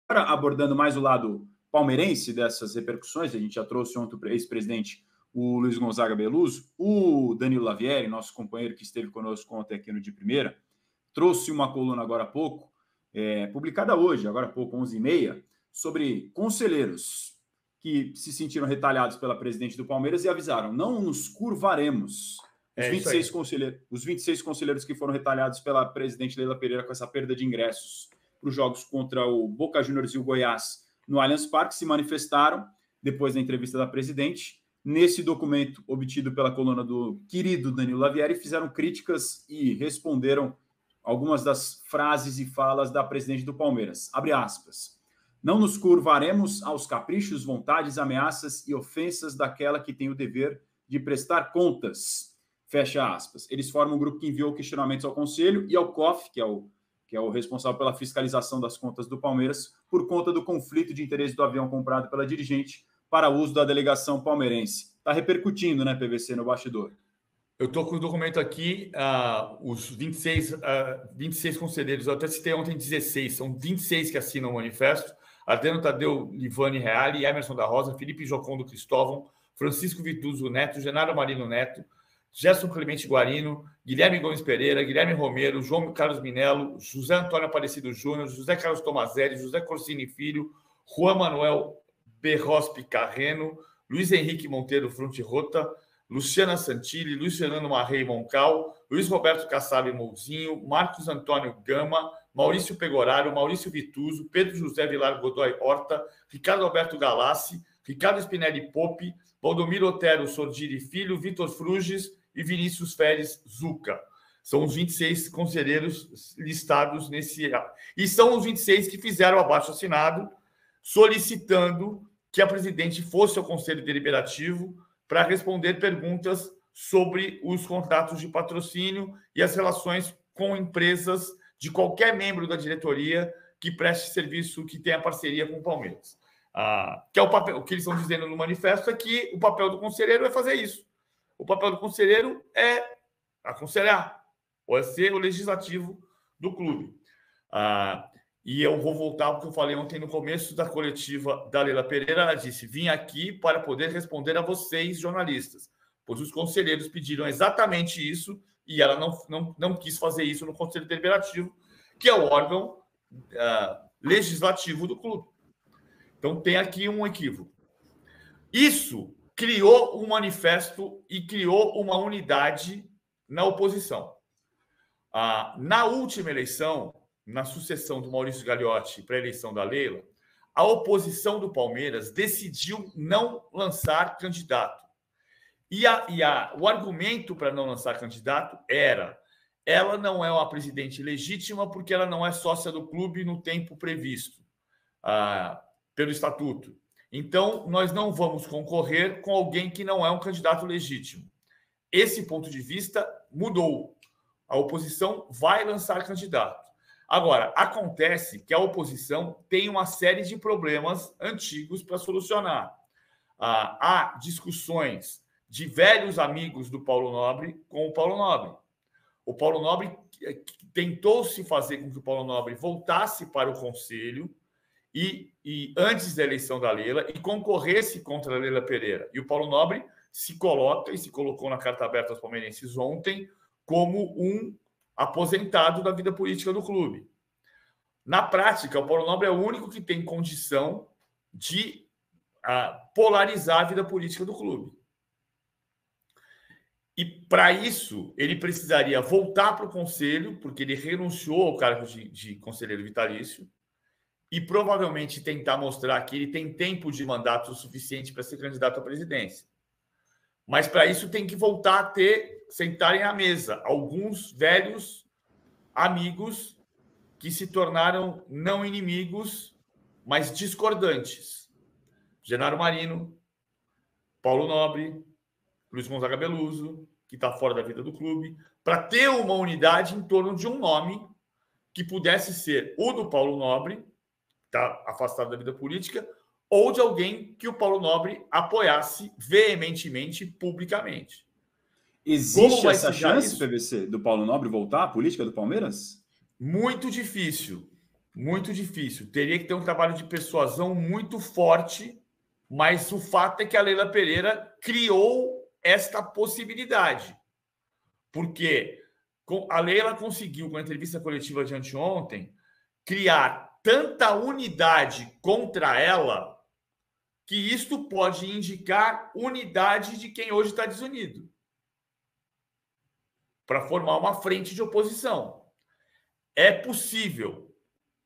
abordando mais o lado palmeirense dessas repercussões, a gente já trouxe ontem o ex-presidente, o Luiz Gonzaga Beluso, o Danilo Lavieri, nosso companheiro que esteve conosco ontem aqui no De Primeira, trouxe uma coluna agora há pouco, publicada hoje, agora há pouco, 11h30, sobre conselheiros que se sentiram retalhados pela presidente do Palmeiras e avisaram, não nos curvaremos. Os 26 conselheiros que foram retalhados pela presidente Leila Pereira com essa perda de ingressos para os jogos contra o Boca Juniors e o Goiás no Allianz Parque se manifestaram depois da entrevista da presidente. Nesse documento obtido pela coluna do querido Danilo Lavieri, fizeram críticas e responderam algumas das frases e falas da presidente do Palmeiras. Abre aspas. Não nos curvaremos aos caprichos, vontades, ameaças e ofensas daquela que tem o dever de prestar contas. Fecha aspas. Eles formam um grupo que enviou questionamentos ao Conselho e ao COF, que é o responsável pela fiscalização das contas do Palmeiras, por conta do conflito de interesse do avião comprado pela dirigente para uso da delegação palmeirense. Está repercutindo, né, PVC, no bastidor? Eu estou com o documento aqui, os 26 conselheiros, eu até citei ontem 16, são 26 que assinam o manifesto, Adriano Tadeu Livani Reale, Emerson da Rosa, Felipe Jocondo Cristóvão, Francisco Vituso Neto, Genaro Marino Neto, Gerson Clemente Guarino, Guilherme Gomes Pereira, Guilherme Romero, João Carlos Minello, José Antônio Aparecido Júnior, José Carlos Tomazelli, José Corsini Filho, Juan Manuel Berrospi Carreno, Luiz Henrique Monteiro Frontirota, Luciana Santilli, Luiz Fernando Marrei Moncal, Luiz Roberto Kassab Mouzinho, Marcos Antônio Gama, Maurício Pegoraro, Maurício Vituso, Pedro José Vilar Godoy Horta, Ricardo Alberto Galassi, Ricardo Spinelli Pope, Valdomiro Otero Sordiri Filho, Vitor Fruges e Vinícius Férez Zucca. São os 26 conselheiros listados nesse... E são os 26 que fizeram o abaixo-assinado solicitando que a presidente fosse ao Conselho Deliberativo para responder perguntas sobre os contratos de patrocínio e as relações com empresas de qualquer membro da diretoria que preste serviço, que tenha parceria com o Palmeiras. Que é o papel, o que eles estão dizendo no manifesto é que o papel do conselheiro é fazer isso. O papel do conselheiro é aconselhar, ou é ser o legislativo do clube. E eu vou voltar porque eu falei ontem no começo da coletiva da Leila Pereira. Ela disse: vim aqui para poder responder a vocês, jornalistas, pois os conselheiros pediram exatamente isso e ela não quis fazer isso no Conselho Deliberativo, que é o órgão legislativo do clube. Então tem aqui um equívoco. Isso criou um manifesto e criou uma unidade na oposição. Na última eleição, na sucessão do Maurício Gagliotti para a eleição da Leila, a oposição do Palmeiras decidiu não lançar candidato. O argumento para não lançar candidato era: ela não é uma presidente legítima porque ela não é sócia do clube no tempo previsto pelo estatuto. Então, nós não vamos concorrer com alguém que não é um candidato legítimo. Esse ponto de vista mudou. A oposição vai lançar candidato. Agora, acontece que a oposição tem uma série de problemas antigos para solucionar. Há discussões de velhos amigos do Paulo Nobre com o Paulo Nobre. O Paulo Nobre tentou-se fazer com que o Paulo Nobre voltasse para o Conselho e antes da eleição da Leila e concorresse contra a Leila Pereira. E o Paulo Nobre se colocou na carta aberta aos palmeirenses ontem como um aposentado da vida política do clube. Na prática, o Paulo Nobre é o único que tem condição de polarizar a vida política do clube. E, para isso, ele precisaria voltar para o conselho, porque ele renunciou ao cargo de conselheiro vitalício, e provavelmente tentar mostrar que ele tem tempo de mandato suficiente para ser candidato à presidência. Mas, para isso, tem que voltar a sentarem à mesa alguns velhos amigos que se tornaram não inimigos, mas discordantes. Genaro Marino, Paulo Nobre, Luiz Gonzaga Beluso, que está fora da vida do clube, para ter uma unidade em torno de um nome que pudesse ser o do Paulo Nobre, está afastado da vida política, ou de alguém que o Paulo Nobre apoiasse veementemente, publicamente. Existe essa chance, PVC, do Paulo Nobre voltar à política do Palmeiras? Muito difícil. Muito difícil. Teria que ter um trabalho de persuasão muito forte, mas o fato é que a Leila Pereira criou esta possibilidade. Porque a Leila conseguiu, com a entrevista coletiva de anteontem, criar tanta unidade contra ela que isto pode indicar unidade de quem hoje está desunido para formar uma frente de oposição. É possível,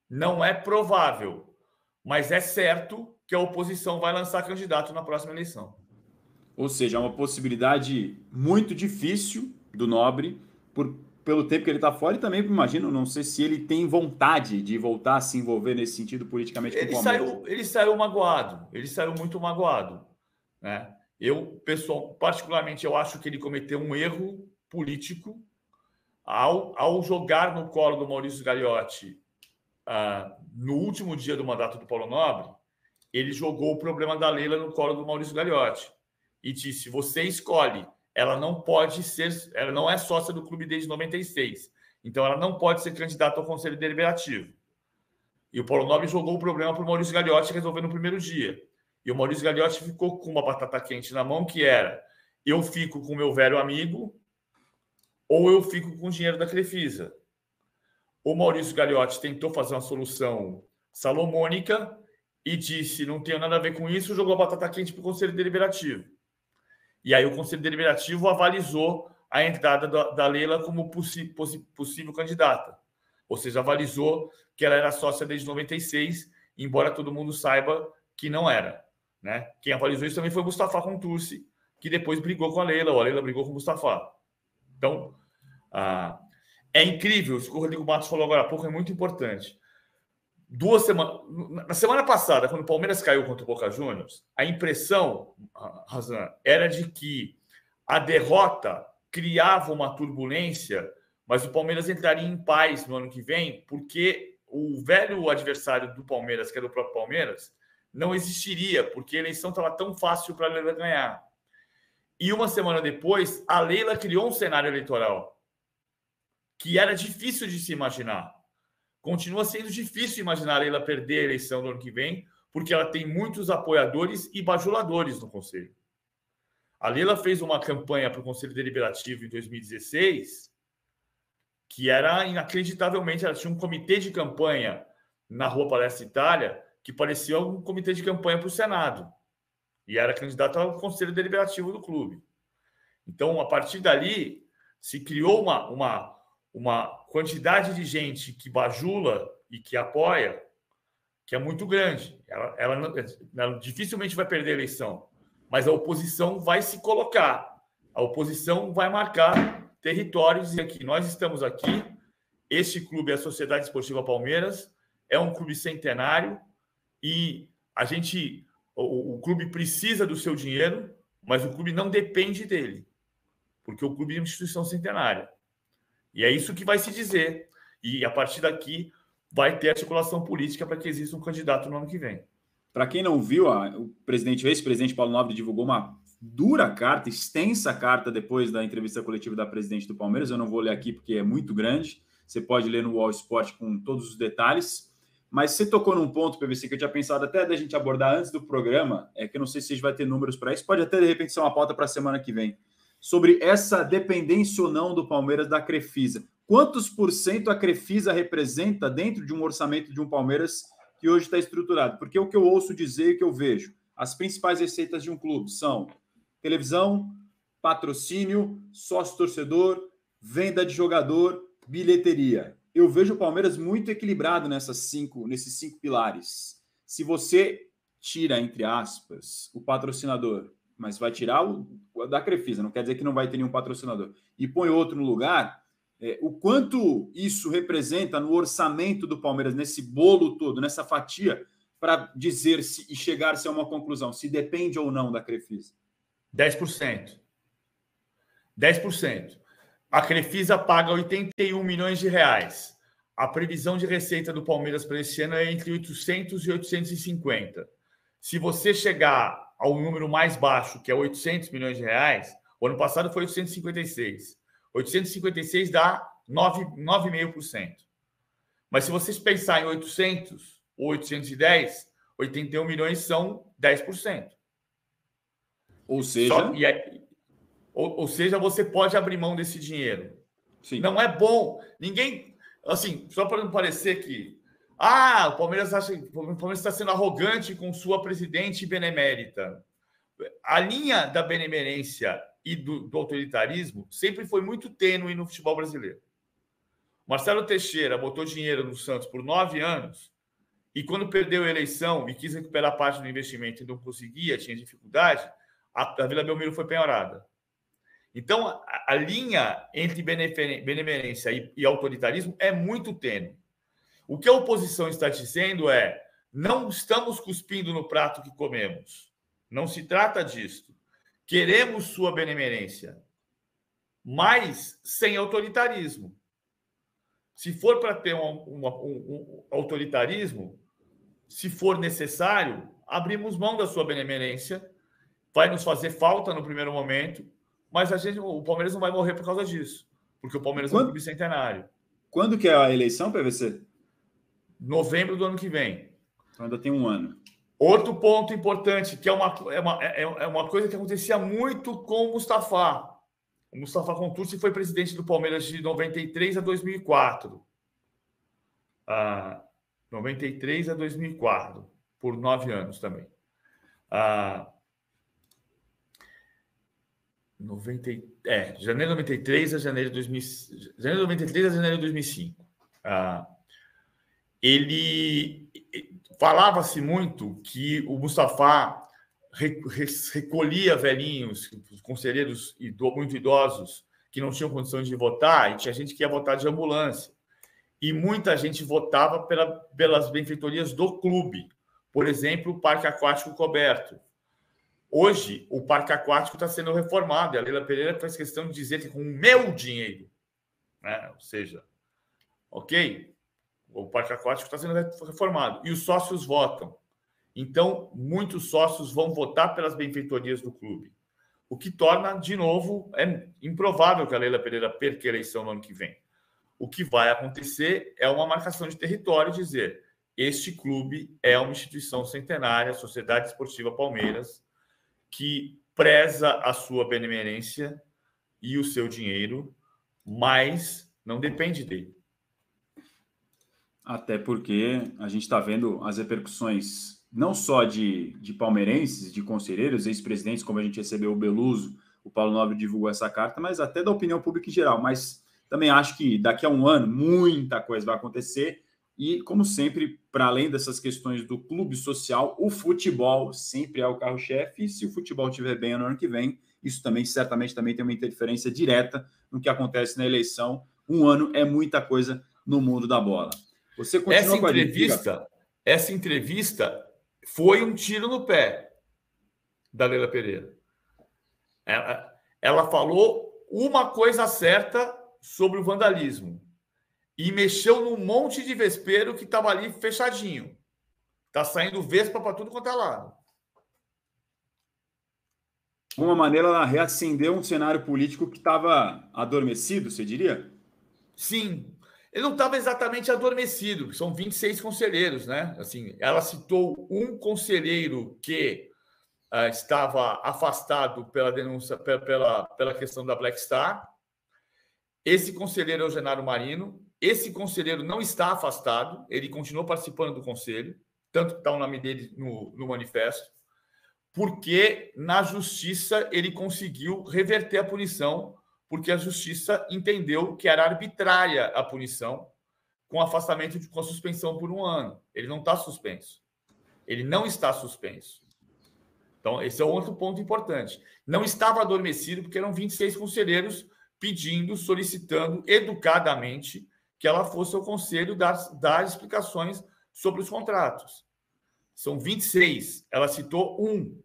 não é provável, mas é certo que a oposição vai lançar candidato na próxima eleição. Ou seja, é uma possibilidade muito difícil do Nobre, pelo tempo que ele está fora, e também, imagino, não sei se ele tem vontade de voltar a se envolver nesse sentido politicamente com o Palmeiras. Ele saiu magoado, ele saiu muito magoado, né? Particularmente, eu acho que ele cometeu um erro político ao jogar no colo do Maurício Gagliotti no último dia do mandato do Paulo Nobre. Ele jogou o problema da Leila no colo do Maurício Gagliotti e disse: você escolhe, ela não pode ser, ela não é sócia do clube desde 96, então ela não pode ser candidata ao Conselho Deliberativo. E o Paulo Nobre jogou o problema para o Maurício Gagliotti resolver no primeiro dia. E o Maurício Gagliotti ficou com uma batata quente na mão, que era: eu fico com o meu velho amigo ou eu fico com o dinheiro da Crefisa. O Maurício Gagliotti tentou fazer uma solução salomônica e disse: não tenho nada a ver com isso, jogou a batata quente para o Conselho Deliberativo. E aí o Conselho Deliberativo avalizou a entrada da Leila como possível candidata. Ou seja, avalizou que ela era sócia desde 96, embora todo mundo saiba que não era, né? Quem avalizou isso também foi o Mustafa Contursi, que depois brigou com a Leila, ou a Leila brigou com o Mustafa. Então, é incrível, isso que o Rodrigo Matos falou agora há pouco é muito importante. Na semana passada, quando o Palmeiras caiu contra o Boca Juniors, a impressão, Razan, era de que a derrota criava uma turbulência, mas o Palmeiras entraria em paz no ano que vem, porque o velho adversário do Palmeiras, que era o próprio Palmeiras, não existiria, porque a eleição estava tão fácil para a Leila ganhar. E uma semana depois, a Leila criou um cenário eleitoral que era difícil de se imaginar. Continua sendo difícil imaginar a Leila perder a eleição do ano que vem, porque ela tem muitos apoiadores e bajuladores no Conselho. A Leila fez uma campanha para o Conselho Deliberativo em 2016, que era inacreditavelmente, ela tinha um comitê de campanha na Rua Palestra Itália, que parecia um comitê de campanha para o Senado, e era candidata ao Conselho Deliberativo do clube. Então, a partir dali, se criou uma quantidade de gente que bajula e que apoia, que é muito grande. Ela dificilmente vai perder a eleição, mas a oposição vai se colocar. A oposição vai marcar territórios e dizer que nós estamos aqui, este clube é a Sociedade Esportiva Palmeiras, é um clube centenário e o clube precisa do seu dinheiro, mas o clube não depende dele, porque o clube é uma instituição centenária. E é isso que vai se dizer. E a partir daqui vai ter articulação política para que exista um candidato no ano que vem. Para quem não viu, o ex-presidente Paulo Nobre divulgou uma dura carta, extensa carta depois da entrevista coletiva da presidente do Palmeiras. Eu não vou ler aqui porque é muito grande. Você pode ler no All Sport com todos os detalhes. Mas você tocou num ponto, PVC, que eu tinha pensado até da gente abordar antes do programa, que eu não sei se a gente vai ter números para isso. Pode até, de repente, ser uma pauta para a semana que vem. Sobre essa dependência ou não do Palmeiras da Crefisa. Quantos por cento a Crefisa representa dentro de um orçamento de um Palmeiras que hoje está estruturado? Porque o que eu ouço dizer e que eu vejo, as principais receitas de um clube são televisão, patrocínio, sócio-torcedor, venda de jogador, bilheteria. Eu vejo o Palmeiras muito equilibrado nesses cinco pilares. Se você tira, entre aspas, o patrocinador, mas vai tirar o da Crefisa, não quer dizer que não vai ter nenhum patrocinador, e põe outro no lugar, o quanto isso representa no orçamento do Palmeiras, nesse bolo todo, nessa fatia, para dizer e chegar-se a uma conclusão, se depende ou não da Crefisa? 10%. 10%. A Crefisa paga 81 milhões de reais. A previsão de receita do Palmeiras para esse ano é entre 800 e 850. Se você chegar ao número mais baixo, que é 800 milhões de reais, o ano passado foi 856. 856 dá 9,5%. Mas se vocês pensarem em 800 ou 810, 81 milhões são 10%. Ou seja... Ou seja, você pode abrir mão desse dinheiro. Sim. Não é bom. Ninguém... Assim, só para não parecer que... o Palmeiras está sendo arrogante com sua presidente benemérita. A linha da benemerência e do autoritarismo sempre foi muito tênue no futebol brasileiro. Marcelo Teixeira botou dinheiro no Santos por 9 anos e quando perdeu a eleição e quis recuperar parte do investimento e não conseguia, tinha dificuldade, a Vila Belmiro foi penhorada. Então, a linha entre benemerência e autoritarismo é muito tênue. O que a oposição está dizendo é: não estamos cuspindo no prato que comemos. Não se trata disso. Queremos sua benemerência, mas sem autoritarismo. Se for para ter um autoritarismo, se for necessário, abrimos mão da sua benemerência. Vai nos fazer falta no primeiro momento, mas o Palmeiras não vai morrer por causa disso, porque o Palmeiras é um clube centenário. Quando que é a eleição, PVC? Novembro do ano que vem. Então ainda tem um ano. Outro ponto importante, que é uma coisa que acontecia muito com o Mustafa. O Mustafa Contursi foi presidente do Palmeiras de 93 a 2004. 93 a 2004, por 9 anos também. Janeiro de 93 a janeiro de 2005. Janeiro de 93 a janeiro de 2005. Ele falava-se muito que o Mustafa recolhia velhinhos, conselheiros muito idosos que não tinham condições de votar, e tinha gente que ia votar de ambulância. E muita gente votava pelas benfeitorias do clube. Por exemplo, o Parque Aquático coberto. Hoje, o Parque Aquático está sendo reformado, e a Leila Pereira faz questão de dizer que com o meu dinheiro, né? Ou seja, ok, o Parque Aquático está sendo reformado, e os sócios votam. Então, muitos sócios vão votar pelas benfeitorias do clube, o que torna, de novo, improvável que a Leila Pereira perca a eleição no ano que vem. O que vai acontecer é uma marcação de território, dizer: este clube é uma instituição centenária, a Sociedade Esportiva Palmeiras, que preza a sua benemerência e o seu dinheiro, mas não depende dele. Até porque a gente está vendo as repercussões não só de palmeirenses, de conselheiros, ex-presidentes, como a gente recebeu o Beluso, o Paulo Nobre divulgou essa carta, mas até da opinião pública em geral. Mas também acho que daqui a um ano muita coisa vai acontecer. E, como sempre, para além dessas questões do clube social, o futebol sempre é o carro-chefe. E se o futebol estiver bem no ano que vem, isso também certamente também tem uma interferência direta no que acontece na eleição. Um ano é muita coisa no mundo da bola. Você continua com a essa entrevista foi um tiro no pé da Leila Pereira. Ela falou uma coisa certa sobre o vandalismo e mexeu num monte de vespeiro que estava ali fechadinho. Está saindo vespa para tudo quanto é lado. De alguma maneira, ela reacendeu um cenário político que estava adormecido, você diria? Sim. Ele não estava exatamente adormecido, são 26 conselheiros, né? Assim, ela citou um conselheiro que estava afastado pela denúncia, pela questão da Black Star. Esse conselheiro é o Genaro Marino. Esse conselheiro não está afastado, ele continuou participando do conselho, tanto que está o nome dele no manifesto, porque na justiça ele conseguiu reverter a punição, porque a justiça entendeu que era arbitrária a punição com afastamento com a suspensão por 1 ano. Ele não está suspenso. Ele não está suspenso. Então, esse é outro ponto importante. Não estava adormecido, porque eram 26 conselheiros pedindo, solicitando educadamente que ela fosse ao conselho dar explicações sobre os contratos. São 26. Ela citou um.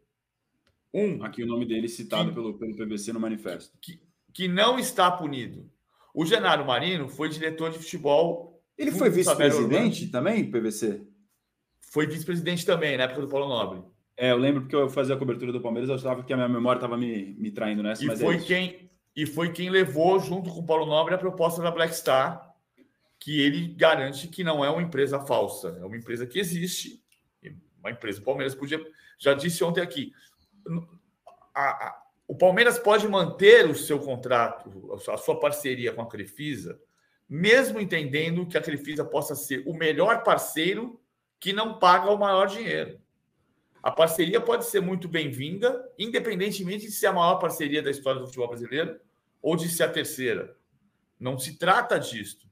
Aqui o nome dele citado pelo PVC no manifesto. Que não está punido. O Genaro Marino foi diretor de futebol. Ele foi vice-presidente também, PVC? Foi vice-presidente também, na época do Paulo Nobre. Eu lembro porque eu fazia a cobertura do Palmeiras, eu achava que a minha memória estava me traindo nessa. E foi quem levou, junto com o Paulo Nobre, a proposta da Black Star, que ele garante que não é uma empresa falsa, é uma empresa que existe, uma empresa. O Palmeiras podia, já disse ontem aqui, o Palmeiras pode manter o seu contrato, a sua parceria com a Crefisa, mesmo entendendo que a Crefisa possa ser o melhor parceiro que não paga o maior dinheiro. A parceria pode ser muito bem-vinda, independentemente de ser a maior parceria da história do futebol brasileiro ou de ser a terceira. Não se trata disso.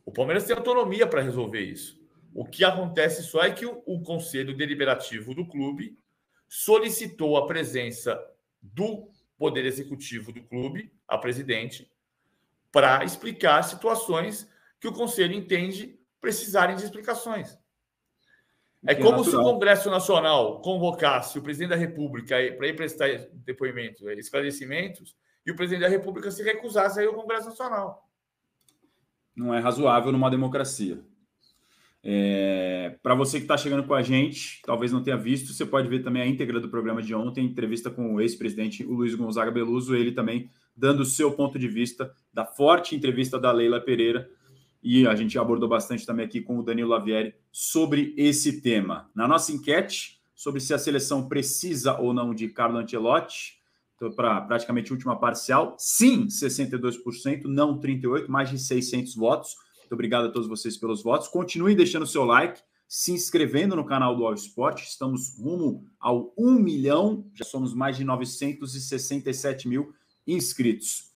O Palmeiras tem autonomia para resolver isso. O que acontece só é que o Conselho Deliberativo do clube solicitou a presença do Poder Executivo do clube, a presidente, para explicar situações que o Conselho entende precisarem de explicações. É como se o Congresso Nacional convocasse o presidente da República para ir prestar depoimento, esclarecimentos, e o presidente da República se recusasse a ir ao Congresso Nacional. Não é razoável numa democracia. Para você que está chegando com a gente, talvez não tenha visto, você pode ver também a íntegra do programa de ontem, entrevista com o ex-presidente o Luiz Gonzaga Beluso, ele também dando o seu ponto de vista da forte entrevista da Leila Pereira, e a gente abordou bastante também aqui com o Danilo Lavieri sobre esse tema. Na nossa enquete sobre se a seleção precisa ou não de Carlo Ancelotti, para praticamente última parcial, sim, 62%, não 38%, mais de 600 votos. Muito obrigado a todos vocês pelos votos. Continuem deixando o seu like, se inscrevendo no canal do All Sport. Estamos rumo ao 1 milhão, já somos mais de 967 mil inscritos.